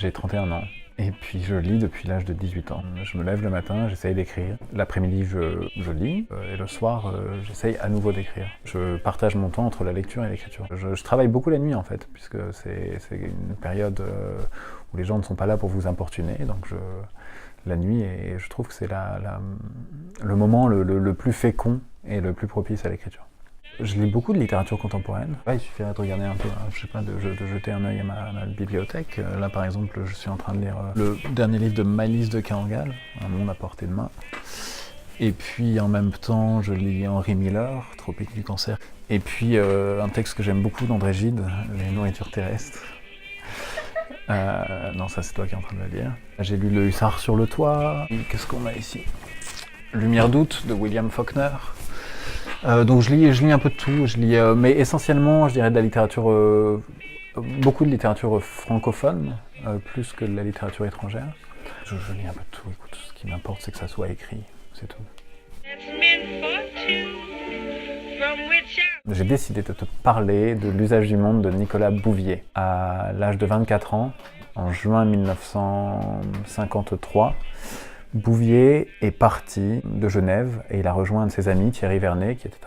J'ai 31 ans. Et puis je lis depuis l'âge de 18 ans. Je me lève le matin, j'essaye d'écrire. L'après-midi, je line. Et le soir, j'essaye à nouveau d'écrire. Je partage mon temps entre la lecture et l'écriture. Je travaille beaucoup la nuit en fait, puisque c'est une période où les gens ne sont pas là pour vous importuner. Donc la nuit, et je trouve que c'est le moment le plus fécond et le plus propice à l'écriture. Je lis beaucoup de littérature contemporaine. Il suffirait de regarder un peu, je sais pas, de jeter un œil à ma bibliothèque. Là, par exemple, je suis en train de lire le dernier livre de Maëlys de Kerangal, Un monde à portée de main. Et puis, en même temps, je lis Henry Miller, Tropique du cancer. Et puis, un texte que j'aime beaucoup d'André Gide, Les nourritures terrestres. Non, ça, c'est toi qui es en train de le lire. J'ai lu Le Hussard sur le toit. Qu'est-ce qu'on a ici? Lumière d'août de William Faulkner. Donc je lis un peu de tout, mais essentiellement je dirais de la littérature, beaucoup de littérature francophone, plus que de la littérature étrangère. Je lis un peu de tout, écoute, ce qui m'importe c'est que ça soit écrit, c'est tout. J'ai décidé de te parler de L'usage du monde de Nicolas Bouvier. À l'âge de 24 ans, en juin 1953, Bouvier est parti de Genève et il a rejoint un de ses amis, Thierry Vernet, qui était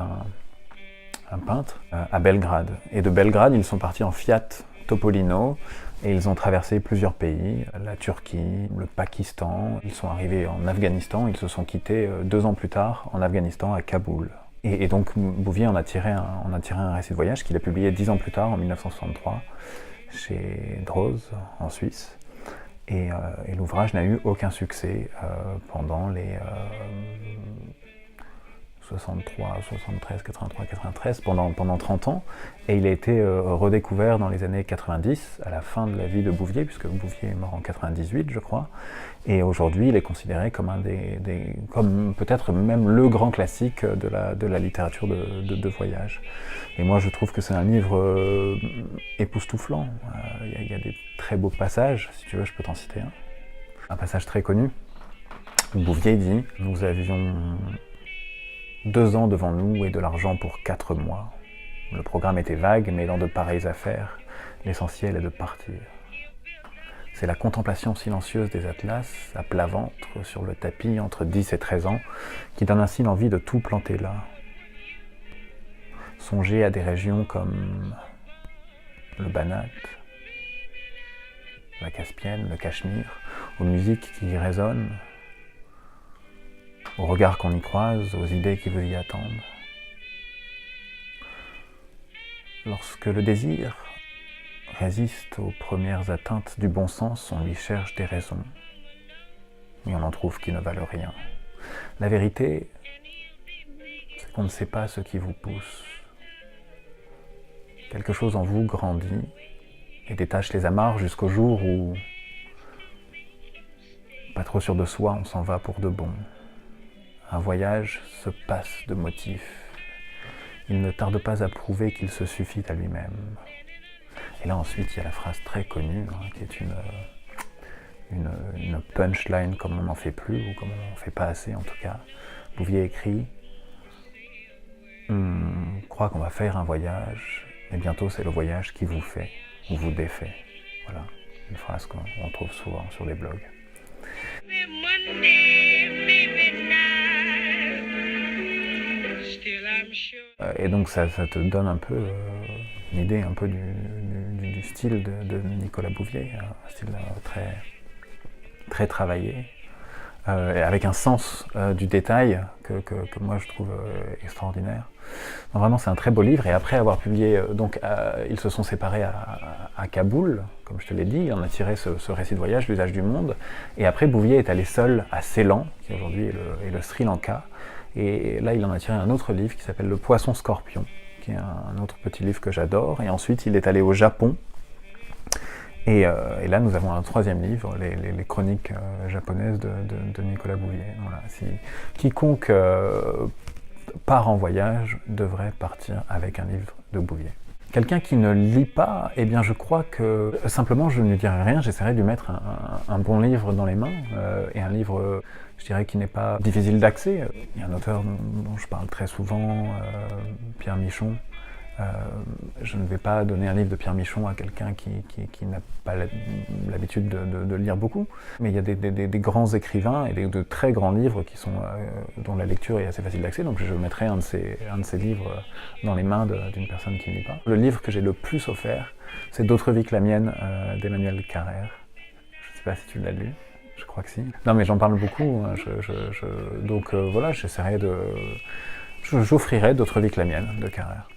un peintre, à Belgrade. Et de Belgrade, ils sont partis en Fiat Topolino et ils ont traversé plusieurs pays, la Turquie, le Pakistan. Ils sont arrivés en Afghanistan, ils se sont quittés 2 ans plus tard en Afghanistan, à Kaboul. Et donc Bouvier en a tiré un récit de voyage qu'il a publié 10 ans plus tard, en 1963, chez Droz, en Suisse. Et l'ouvrage n'a eu aucun succès pendant les 63, 73, 83, 93, pendant 30 ans. Et il a été redécouvert dans les années 90, à la fin de la vie de Bouvier, puisque Bouvier est mort en 98, je crois. Et aujourd'hui, il est considéré comme comme peut-être même le grand classique de la littérature de voyage. Et moi, je trouve que c'est un livre époustouflant. Il y a des très beaux passages, si tu veux, je peux t'en citer un. Un passage très connu. Bouvier dit « Nous avions 2 ans devant nous et de l'argent pour 4 mois. Le programme était vague, mais dans de pareilles affaires, l'essentiel est de partir. C'est la contemplation silencieuse des atlas, à plat ventre, sur le tapis entre 10 et 13 ans, qui donne ainsi l'envie de tout planter là. Songer à des régions comme le Banat, la Caspienne, le Cachemire, aux musiques qui y résonnent, aux regards qu'on y croise, aux idées qui vous y attendent. Lorsque le désir résiste aux premières atteintes du bon sens, on lui cherche des raisons, mais on en trouve qui ne valent rien. La vérité, c'est qu'on ne sait pas ce qui vous pousse. Quelque chose en vous grandit et détache les amarres jusqu'au jour où, pas trop sûr de soi, on s'en va pour de bon. Un voyage se passe de motifs. Il ne tarde pas à prouver qu'il se suffit à lui-même. Et là ensuite, il y a la phrase très connue, qui est une punchline comme on n'en fait plus, ou comme on n'en fait pas assez en tout cas. Bouvier écrit « On croit qu'on va faire un voyage, mais bientôt c'est le voyage qui vous fait, ou vous défait. » Voilà, une phrase qu'on trouve souvent sur les blogs. Et donc ça te donne un peu une idée un peu du style de Nicolas Bouvier, un style très travaillé, avec un sens du détail que moi je trouve extraordinaire. Donc vraiment c'est un très beau livre, et après avoir publié, ils se sont séparés à Kaboul, comme je te l'ai dit, il en a tiré ce récit de voyage, L'usage du monde, et après Bouvier est allé seul à Ceylan, qui aujourd'hui est le Sri Lanka, et là il en a tiré un autre livre qui s'appelle Le Poisson Scorpion, qui est un autre petit livre que j'adore, et ensuite il est allé au Japon, et là nous avons un 3e livre, les chroniques japonaises de Nicolas Bouvier. Voilà. Quiconque part en voyage devrait partir avec un livre de Bouvier. Quelqu'un qui ne lit pas, eh bien je crois que simplement je ne lui dirai rien, j'essaierai de lui mettre un bon livre dans les mains, et un livre, je dirais, qui n'est pas difficile d'accès. Il y a un auteur dont je parle très souvent, Pierre Michon, Je ne vais pas donner un livre de Pierre Michon à quelqu'un qui n'a pas l'habitude de lire beaucoup. Mais il y a des grands écrivains et de très grands livres dont la lecture est assez facile d'accès, donc je mettrai un de ces livres dans les mains d'une personne qui ne lit pas. Le livre que j'ai le plus offert, c'est D'autres vies que la mienne d'Emmanuel Carrère. Je ne sais pas si tu l'as lu. Je crois que si. Non mais j'en parle beaucoup, donc voilà, j'essaierai j'offrirai D'autres vies que la mienne de Carrère.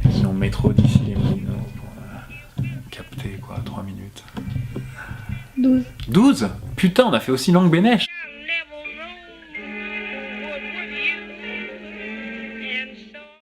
Ils ont métro d'ici les Moulineaux pour capter 3 minutes. 12. 12 ? Putain, on a fait aussi long que Bénèche.